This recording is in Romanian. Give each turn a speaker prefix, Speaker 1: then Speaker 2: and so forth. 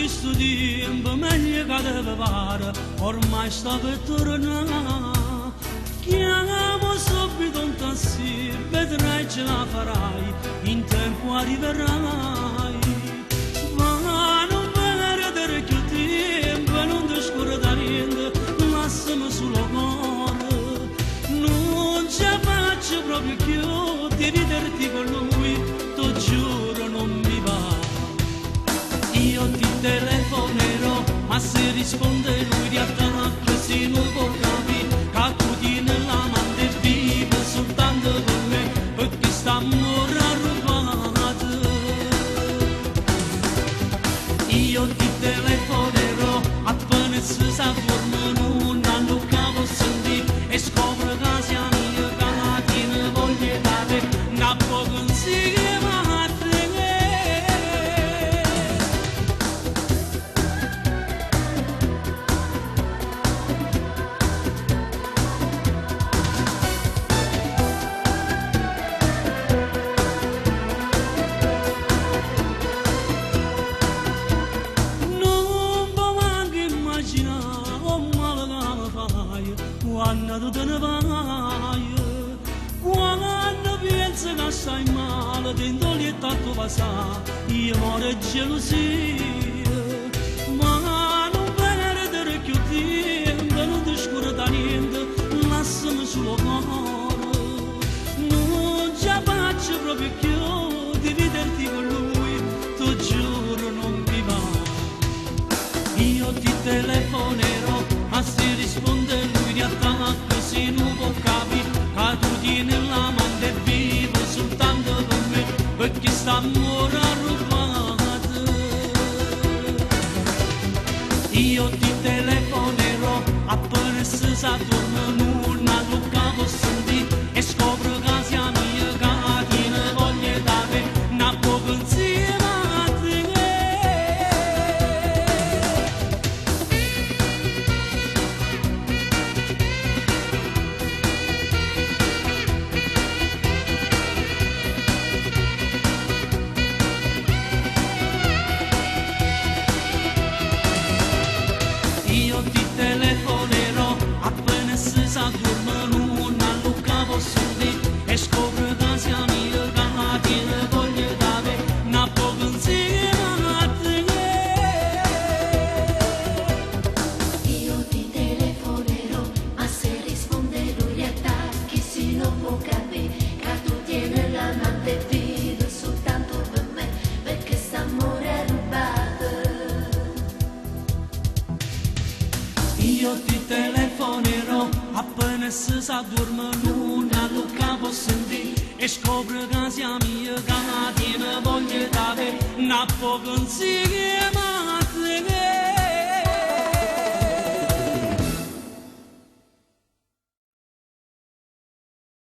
Speaker 1: questo tempo meglio che deve fare, ormai sta per tornare. Chiamo subito un taxi, vedrai ce la farai, in tempo arriverai. Ma non perdere più tempo, non ti scordare niente, lasciami solo cuore. Non ce la faccio proprio più, di vederti con lui, ti giuro non mi va. Io ti telefonerò, ma se risponde lui di attacco si non può capire che tu tieni l'amante e vive soltanto per me, perché sta ancora rubato. Io ti telefonerò, appena si sa dorme non hanno cavo sentire e scopro che sia mia che la tiene voglia dare, una poco insieme. Quando tu te ne vai, quando pensi che stai male, dentro lì è tanto passare, io muore di gelosia. Ma non perdere più tempo, non ti scordare niente, lasciami solo cuore. Non ce la faccio proprio più, di vederti con lui, ti giuro non mi va. Io ti telefonerò, ma se risponde lui di attacco si non può capire che tu tieni l'amante e vive soltanto per me, perché sta ancora rubato. Io ti telefonerò, appena si sa dorme non ha capo sentire e scopro che sia mia che la tiene voglia dare, una poco insieme. Io ti telefonerò, appena si sa dorme non ha capo sentire e scopro che sia mia che la tiene voglia dare, una poco insieme a te.
Speaker 2: Io ti telefonerò, ma se risponde lui gli attacchi si non può capire che tu tieni l'amante e vive soltanto per me, perché sta amore rubato.
Speaker 1: Io ti telefonerò, appena si sa dorme non ha capo sentire e scopro che sia mia che la tiene voglia dare, una poco insieme.